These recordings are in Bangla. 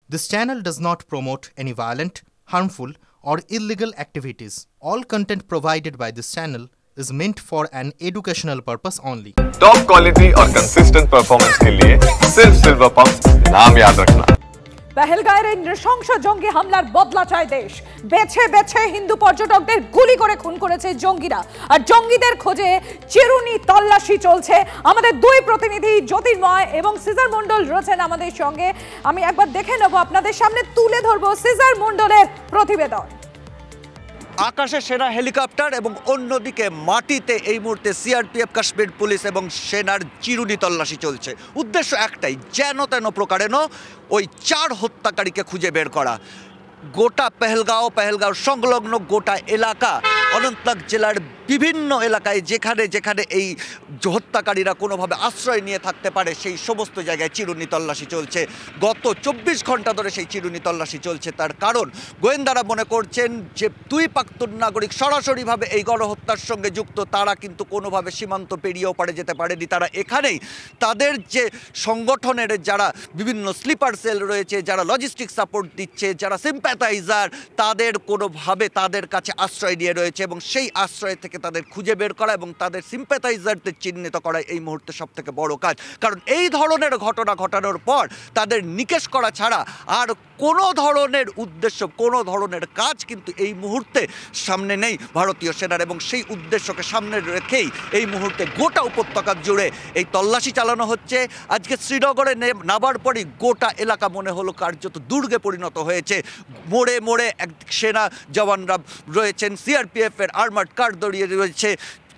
This channel does not promote any violent, harmful, or illegal activities. All content provided by this channel is meant for an educational purpose only. Top quality और कंसिस्टेंट परफॉर्मेंस के लिए सिर्फ सिल्वर पंप्स नाम याद रखना। पहलगाঁওয়ের এই নৃশংস জঙ্গি হামলার বদলা চায় দেশ। বেছে বেছে হিন্দু পর্যটকদের গুলি করে খুন করেছে জঙ্গিরা। আর জঙ্গিদের খোঁজে চিরুনি তল্লাশি চলছে। আমাদের দুই প্রতিনিধি জ্যোতির্ময় এবং সিজার মণ্ডল রয়েছেন আমাদের সঙ্গে। আমি একবার দেখে নেব, আপনাদের সামনে তুলে ধরবো সিজার মণ্ডলের প্রতিবেদন। আকাশে সেনা হেলিকপ্টার এবং অন্যদিকে মাটিতে এই মুহূর্তে সিআরপিএফ, কাশ্মীর পুলিশ এবং সেনার চিরুনি তল্লাশি চলছে। উদ্দেশ্য একটাই, যেন তেন প্রকারেণ ওই 4 হত্যাকারীকে খুঁজে বের করা। গোটা পেহেলগাঁও সংলগ্ন গোটা এলাকা, অনন্তনাগ জেলার বিভিন্ন এলাকায় যেখানে যেখানে এই হত্যাকারীরা কোনোভাবে আশ্রয় নিয়ে থাকতে পারে সেই সমস্ত জায়গায় চিরুনি তল্লাশি চলছে। গত 24 ঘন্টা ধরে সেই চিরুনি তল্লাশি চলছে। তার কারণ গোয়েন্দারা মনে করছেন যে 2 প্রাক্তন নাগরিক সরাসরিভাবে এই গণহত্যার সঙ্গে যুক্ত, তারা কিন্তু কোনোভাবে সীমান্ত পেরিয়েও পারে যেতে পারেনি। তারা এখানেই তাদের যে সংগঠনের যারা বিভিন্ন স্লিপার সেল রয়েছে, যারা লজিস্টিক সাপোর্ট দিচ্ছে, যারা সিম্প্যাথাইজার, তাদের কোনোভাবে তাদের কাছে আশ্রয় নিয়ে রয়েছে এবং সেই আশ্রয় থেকে তাদের খুঁজে বের করা এবং তাদের সিম্প্যাথাইজারদের চিহ্নিত করা এই মুহূর্তে সবথেকে বড় কাজ। কারণ এই ধরনের ঘটনা ঘটানোর পর তাদের নিকেশ করা ছাড়া আর কোনো ধরনের উদ্দেশ্য, কোনো ধরনের কাজ কিন্তু এই মুহূর্তে সামনে নেই ভারতীয় সেনার। এবং সেই উদ্দেশ্যকে সামনে রেখেই এই মুহূর্তে গোটা উপত্যকা জুড়ে এই তল্লাশি চালানো হচ্ছে। আজকে শ্রীনগরে নামার পরই গোটা এলাকা মনে হলো কার্যত দুর্গে পরিণত হয়েছে। মোড়ে মোড়ে এক সেনা জওয়ানরা রয়েছেন, সিআরপিএফের আর্মার্ড কার দাঁড়িয়ে রয়েছে,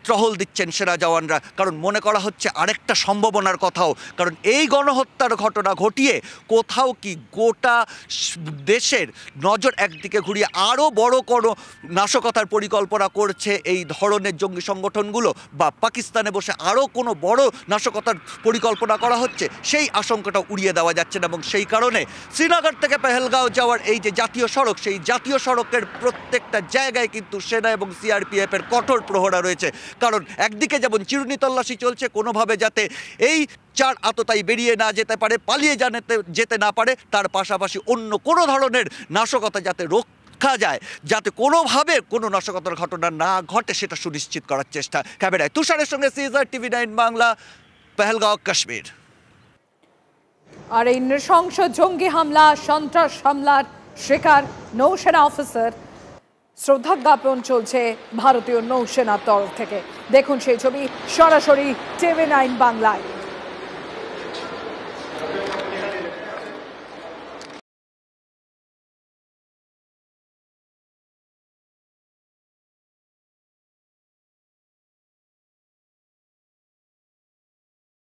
টহল দিচ্ছেন সেনা জওয়ানরা। কারণ মনে করা হচ্ছে আরেকটা সম্ভাবনার কথাও, কারণ এই গণহত্যার ঘটনা ঘটিয়ে কোথাও কি গোটা দেশের নজর একদিকে ঘুরিয়ে আরও বড় কোনো নাশকতার পরিকল্পনা করছে এই ধরনের জঙ্গি সংগঠনগুলো, বা পাকিস্তানে বসে আরও কোনো বড় নাশকতার পরিকল্পনা করা হচ্ছে, সেই আশঙ্কাটা উড়িয়ে দেওয়া যাচ্ছে না। এবং সেই কারণে শ্রীনগর থেকে পেহেলগাঁও যাওয়ার এই যে জাতীয় সড়ক, সেই জাতীয় সড়কের প্রত্যেকটা জায়গায় কিন্তু সেনা এবং সিআরপিএফের কঠোর প্রহরা রয়েছে। কারণ একদিকে যেমন চিরুনি তল্লাশি চলছে, কোনোভাবে যাতে এই 4 আততায়ী বেরিয়ে না যেতে পারে, পালিয়ে যেতে না পারে, তার পাশাপাশি অন্য কোনো ধরনের নাশকতা যাতে রক্ষা যায়, যাতে কোনোভাবে কোনো নাশকতার ঘটনা না ঘটে, সেটা সুনিশ্চিত করার চেষ্টা। ক্যামেরায় তুষারের সঙ্গে সিজার, TV9 বাংলা, পেহেলগাঁও, কাশ্মীর। আর এই নৃশংস জঙ্গি হামলা, সন্ত্রাস হামলার শিকার নৌসেনা অফিসার, শ্রদ্ধা জ্ঞাপন চলছে ভারতীয় নৌসেনার তরফ থেকে। দেখুন সেই ছবি সরাসরি TV9 বাংলায়।